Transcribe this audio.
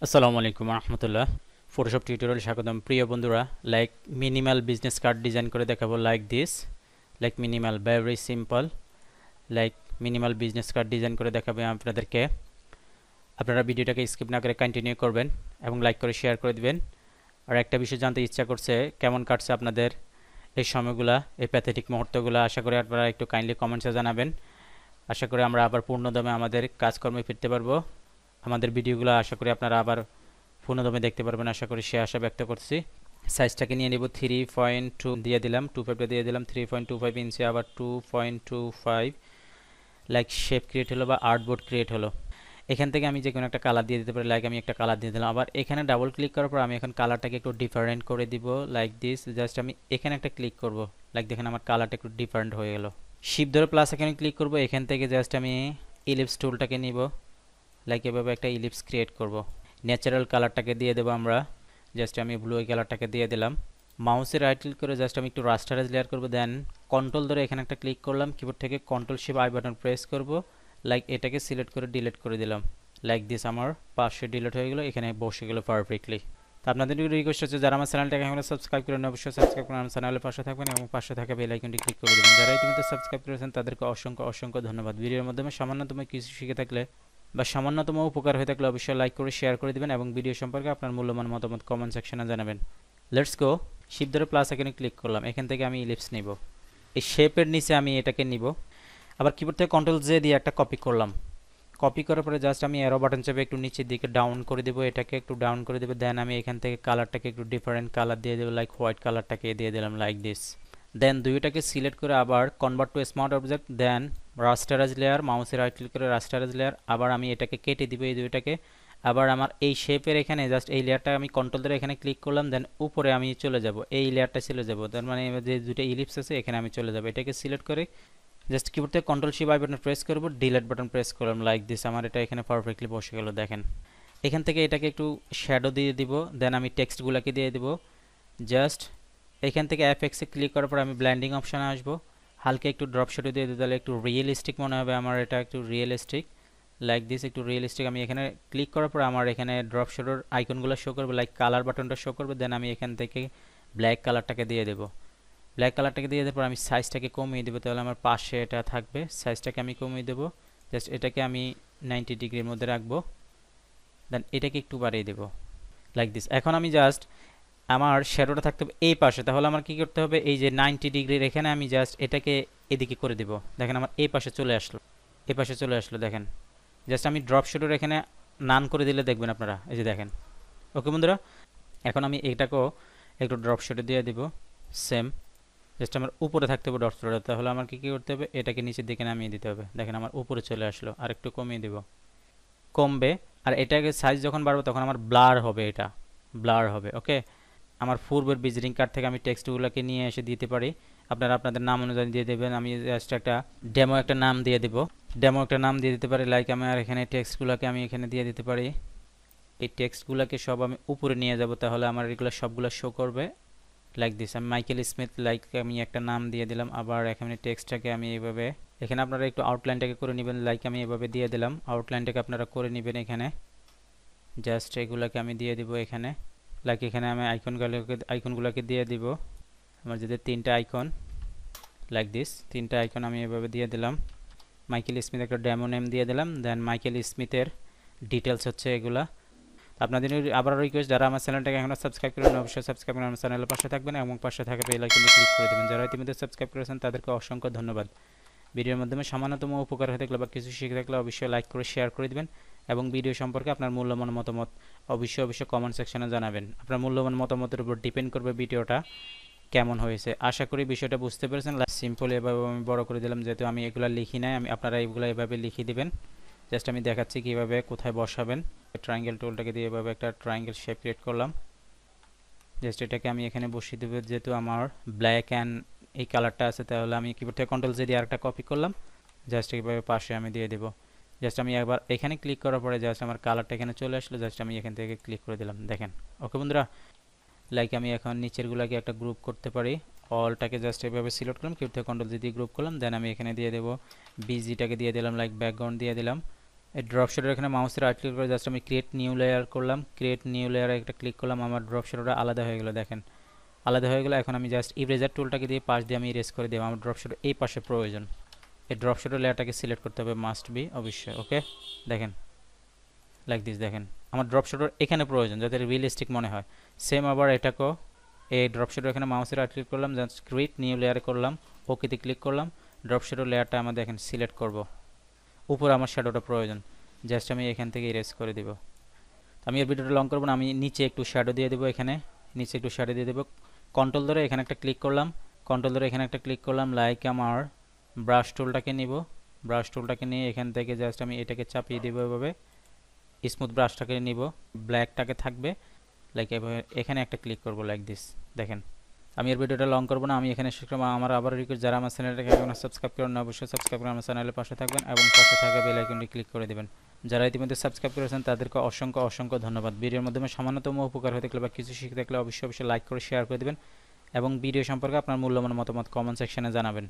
আসসালামু আলাইকুম রহমতুল্লাহ। Photoshop tutorial স্বাগতম। প্রিয় বন্ধুরা, like minimal business card design করে দেখাবো like this. Like minimal very simple. Like minimal business card design করে দেখাবে আপনাদেরকে। আপনারা ভিডিওটাকে স্কিপ না করে কন্টিনিউ করবেন এবং লাইক করে শেয়ার করে দিবেন। আর একটা বিষয় জানতে ইচ্ছা করছে, কেমন কাটছে আপনাদের এই সময়গুলা, এই প্যাথেটিক মুহূর্তগুলো। আশা করি আপনারা একটু কাইন্ডলি কমেন্টসে জানাবেন। আশা করি আমরা আবার পূর্ণদমে আমাদের কাজকর্মে ফিরতে পারবো। আমাদের ভিডিওগুলো আশা করি আপনারা আবার পূর্ণদমে দেখতে পারবেন, আশা করি সে আশা ব্যক্ত করছি। সাইজটাকে নিয়ে নিব 3.2 দিয়ে দিলাম, 2.5 দিয়ে দিলাম, 3.25 ইঞ্চি, আবার 2.25। লাইক শেপ ক্রিয়েট হলো বা আর্টবোর্ড ক্রিয়েট হলো। এখান থেকে আমি যে কোনো একটা কালার দিয়ে দিতে পারি। লাইক আমি একটা কালার দিয়ে দিলাম। আবার এখানে ডাবল ক্লিক করার পর আমি এখন কালারটাকে একটু ডিফারেন্ট করে দিব লাইক দিস। জাস্ট আমি এখানে একটা ক্লিক করব। লাইক দেখেন আমার কালারটা একটু ডিফারেন্ট হয়ে গেল। শিপ ধরে প্লাস এখানে ক্লিক করব। এখান থেকে জাস্ট আমি ইলিপস টুলটাকে নিব। লাইক এভাবে একটা ইলিপস ক্রিয়েট করব। ন্যাচারাল কালারটাকে দিয়ে দেবো আমরা। জাস্ট আমি ব্লু এই কালারটাকে দিয়ে দিলাম। মাউসে রাইট ক্লিক করে জাস্ট আমি একটু রাস্টারাইজ লেয়ার করব। দেন কন্ট্রোল ধরে এখানে একটা ক্লিক করলাম। কিবোর্ড থেকে control sheep I button press করব। লাইক এটাকে সিলেক্ট করে ডিলিট করে দিলাম। লাইক দিস আমার পাশে ডিলিট হয়ে গেল, এখানে বসে গেল পারফেক্টলি। তো আপনাদের রিকোয়েস্ট হচ্ছে, যারা আমার চ্যানেলটাকে এখনো সাবস্ক্রাইব করেন অবশ্যই সাবস্ক্রাইব করে আমার চ্যানেলের পাশে থাকবেন এবং পাশে থাকা বেল আইকনটি ক্লিক করে দেবেন। যারা ইতিমধ্যে সাবস্ক্রাইব করেছেন তাদেরকে অসংখ্য অসংখ্য ধন্যবাদ। ভিডিওর মাধ্যমে সামান্যতম কিছু শিখে থাকলে বা সামান্যতম উপকার হয়ে থাকলে অবশ্যই লাইক করে শেয়ার করে দিবেন এবং ভিডিও সম্পর্কে আপনার মূল্যবান মতামত কমেন্ট সেকশনে জানাবেন। Let's go. শিপ ধরে প্লাস এখানে ক্লিক করলাম। এখান থেকে আমি ইলিপস নিব। এই শেপের নিচে আমি এটাকে নিব। আবার কিবোর্ড থেকে কন্ট্রোল জে দিয়ে একটা কপি করলাম। কপি করার পরে জাস্ট আমি অ্যারো বাটন চেপে একটু নিচের দিকে ডাউন করে দেবো। এটাকে একটু ডাউন করে দেবো। দেন আমি এখান থেকে কালারটাকে একটু ডিফারেন্ট কালার দিয়ে দেবো। লাইক হোয়াইট কালারটাকে দিয়ে দিলাম লাইক দিস। দেন দুইটাকে সিলেক্ট করে আবার convert to smart object. Then rasterize layer, মাউসের রাইট ক্লিক করে রাস্টারাইজ লেয়ার। আবার আমি এটাকে কেটে দিব এই দুইটাকে। আবার আমার এই শেপের এখানে জাস্ট এই লেয়ারটা আমি কন্ট্রোল ধরে এখানে ক্লিক করলাম। দেন উপরে আমি চলে যাব, এই লেয়ারটা চলে যাব। তার মানে যে দুটো ইলিপস আছে এখানে আমি চলে যাব। এটাকে সিলেক্ট করে জাস্ট কিবোর্ড থেকে control sheep I button press করব, ডিলিট বাটন প্রেস করলাম লাইক দিস। আমার এটা এখানে পারফেক্টলি বসে গেল দেখেন। এখান থেকে এটাকে একটু শ্যাডো দিয়ে দিব। দেন আমি টেক্সটগুলোকে দিয়ে দিব। জাস্ট এখান থেকে এফএক্সে ক্লিক করার পর আমি ব্ল্যান্ডিং অপশানে আসবো। হালকা একটু ড্রপ শ্যাডো দিয়ে দিই, তাহলে একটু রিয়েলিস্টিক মনে হবে আমার। এটা একটু রিয়েলিস্টিক লাইক দিস, একটু রিয়েলিস্টিক। আমি এখানে ক্লিক করার পর আমার এখানে ড্রপ শ্যাডোর আইকনগুলো শো করবে, লাইক কালার বাটনটা শো করবে। দেন আমি এখান থেকে ব্ল্যাক কালারটাকে দিয়ে দেবো। ব্ল্যাক কালারটাকে দিয়ে দেওয়ার পর আমি সাইজটাকে কমিয়ে দেবো, তাহলে আমার পাশে এটা থাকবে। সাইজটাকে আমি কমিয়ে দেবো। জাস্ট এটাকে আমি 90 ডিগ্রির মধ্যে রাখবো। দেন এটাকে একটু বাড়িয়ে দেবো লাইক দিস। এখন আমি জাস্ট আমার শ্যাডোটা থাকতে হবে এই পাশে, তাহলে আমার কি করতে হবে, এই যে 90 ডিগ্রির এখানে আমি জাস্ট এটাকে এদিকে করে দেবো। দেখেন আমার এই পাশে চলে আসলো, এই পাশে চলে আসলো দেখেন। জাস্ট আমি ড্রপ শ্যাডোর এখানে নান করে দিলে দেখবেন আপনারা, এই যে দেখেন। ওকে বন্ধুরা, এখন আমি এটাকেও একটু ড্রপ শ্যাডো দিয়ে দিব সেম। জাস্ট আমার উপরে থাকতে হবে ডট শ্যাডো, তাহলে আমার কি করতে হবে, এটাকে নিচের দিকে নামিয়ে দিতে হবে। দেখেন আমার উপরে চলে আসলো। আর একটু কমিয়ে দেব, কমবে। আর এটাকে সাইজ যখন বাড়বে তখন আমার ব্লার হবে, এটা ব্লার হবে। ওকে, আমার পূর্বের ভিজিটিং কার্ড থেকে আমি টেক্সটগুলোকে নিয়ে এসে দিতে পারি। আপনারা আপনাদের নাম অনুযায়ী দিয়ে দেবেন। আমি জাস্ট একটা ডেমো একটা নাম দিয়ে দেব। ডেমো একটা নাম দিয়ে দিতে পারি। লাইক আমি আর এখানে টেক্সটগুলোকে আমি এখানে দিয়ে দিতে পারি। এই টেক্সটগুলোকে সব আমি উপরে নিয়ে যাব, তাহলে আমার এগুলো সবগুলো শো করবে লাইক দিস। আমি মাইকেল স্মিথ লাইক আমি একটা নাম দিয়ে দিলাম। আবার এখানে টেক্সটটাকে আমি এইভাবে, এখানে আপনারা একটু আউটলাইনটাকে করে নেবেন। লাইক আমি এভাবে দিয়ে দিলাম। আউটলাইনটাকে আপনারা করে নেবেন এখানে। জাস্ট এগুলোকে আমি দিয়ে দিব এখানে। লাইক এখানে আমি আইকনগুলোকে দিয়ে দিব। আমার যদি তিনটা আইকন লাইক দিস, তিনটা আইকন আমি এভাবে দিয়ে দিলাম। মাইকেল স্মিথ একটা ডেমো নেম দিয়ে দিলাম। দেন মাইকেল স্মিথের ডিটেলস হচ্ছে এগুলা। আপনাদের আবার রিকোয়েস্ট, যারা আমার চ্যানেলটাকে এখনো সাবস্ক্রাইব করেন অবশ্যই সাবস্ক্রাইব করে আমার চ্যানেলের পাশে থাকবেন এবং পাশে থাকা বেল আইকনে ক্লিক করে দেবেন। যারা ইতিমধ্যে সাবস্ক্রাইব করেছেন তাদেরকে অসংখ্য ধন্যবাদ। ভিডিওর মাধ্যমে সামান্যতম উপকার হয়ে থাকলে বা কিছু শিখে থাকলে অবশ্যই লাইক করে শেয়ার করে দিবেন এবং ভিডিও সম্পর্কে আপনার মূল্যবান মতামত অবশ্যই কমেন্ট সেকশনে জানাবেন। আপনার মূল্যবান মতামতের উপর ডিপেন্ড করবে ভিডিওটা কেমন হয়েছে। আশা করি বিষয়টা বুঝতে পেরেছেন। সিম্পল এভাবে আমি বড় করে দিলাম, যেহেতু আমি এগুলো লিখি নাই। আপনারা এগুলো এভাবে লিখে দিবেন। জাস্ট আমি দেখাচ্ছি কীভাবে কোথায় বসাবেন। ট্রায়াঙ্গেল টুলটাকে দিয়ে এভাবে একটা ট্রায়াঙ্গেল শেপ ক্রিয়েট করলাম। জাস্ট এটাকে আমি এখানে বসিয়ে দেবো। যেহেতু আমার ব্ল্যাক অ্যান্ড এই কালারটা আছে, তাহলে আমি কিবোর্ড থেকে কন্ট্রোল জে দিয়ে আরেকটা কপি করলাম। জাস্ট এইভাবে পাশে আমি দিয়ে দেবো। জাস্ট আমি একবার এখানে ক্লিক করার পরে জাস্ট আমার কালারটা এখানে চলে আসলো। জাস্ট আমি এখান থেকে ক্লিক করে দিলাম দেখেন। ওকে বন্ধুরা, লাইক আমি এখন নিচেরগুলোকে একটা গ্রুপ করতে পারি। অলটাকে জাস্ট এভাবে সিলেক্ট করলাম, কিবোর্ড থেকে কন্ট্রোল জে দিয়ে গ্রুপ করলাম। দেন আমি এখানে দিয়ে দেবো বিজিটাকে দিয়ে দিলাম, লাইক ব্যাকগ্রাউন্ড দিয়ে দিলাম। এই ড্রপ শ্যাডোর এখানে মাউসে রাইট ক্লিক করে জাস্ট আমি ক্রিয়েট নিউ লেয়ার করলাম, ক্রিয়েট নিউ লেয়ারে একটা ক্লিক করলাম, আমার ড্রপ শ্যাডোটা আলাদা হয়ে গেল। দেখেন আলাদা হয়ে গেল। এখন আমি জাস্ট ইরেজার টুলটাকে দিয়ে পাশ দিয়ে আমি ইরেজ করে দেবো। আমার ড্রপ শ্যাডো এই পাশে প্রয়োজন, এই ড্রপ শ্যাডো লেয়ারটাকে সিলেক্ট করতে হবে, মাস্ট বি অবশ্যই। ওকে দেখেন লাইক দিস, দেখেন আমার ড্রপ শ্যাডোর এখানে প্রয়োজন যাতে রিয়েলিস্টিক মনে হয়। সেম আবার এটাকেও এই ড্রপ শ্যাডো এখানে মাউসে রাইট ক্লিক করলাম, জাস্ট ক্রিয়েট নিউ লেয়ারে করলাম, ওকেতে ক্লিক করলাম, ড্রপ শ্যাডো লেয়ারটা আমরা দেখেন সিলেক্ট করব, উপরে আমার শ্যাডোটা প্রয়োজন, জাস্ট আমি এখান থেকে ইরেজ করে দিব। আমি এর ভিডিওটা লং করবো না, আমি নিচে একটু শ্যাডো দিয়ে দেবো, এখানে নিচে একটু শ্যাডো দিয়ে দেবো। কন্ট্রোল ধরে এখানে একটা ক্লিক করলাম, কন্ট্রোল ধরে এখানে একটা ক্লিক করলাম, লাইক আমার ব্রাশ টুলটাকে নিব, ব্রাশ টুলটাকে নিয়ে এখান থেকে জাস্ট আমি এটাকে চাপিয়ে দেবো এভাবে, স্মুথ ব্রাশটাকে নিব, ব্ল্যাকটাকে থাকবে, লাইক এভাবে এখানে একটা ক্লিক করব লাইক দিস। দেখেন আমি এর ভিডিওটা লং করবো না, আমি এখানে শেষ করবো। আমার আবার রিকোয়েস্ট, যারা আমার চ্যানেলটাকে এখনো সাবস্ক্রাইব করেন না অবশ্যই সাবস্ক্রাইব করে আমার চ্যানেলের পাশে থাকবেন এবং পাশে থাকা বেল আইকনটি ক্লিক করে দেবেন। যারা ইতিমধ্যে সাবস্ক্রাইব করেছেন তাদেরকে অসংখ্য অসংখ্য ধন্যবাদ। ভিডিওর মাধ্যমে সামান্যতম উপকার হয়ে থাকলে বা কিছু শিখে থাকলে অবশ্যই অবশ্যই লাইক করে শেয়ার করে দেবেন এবং ভিডিও সম্পর্কে আপনার মূল্যবান মতামত কমেন্ট সেকশনে জানাবেন।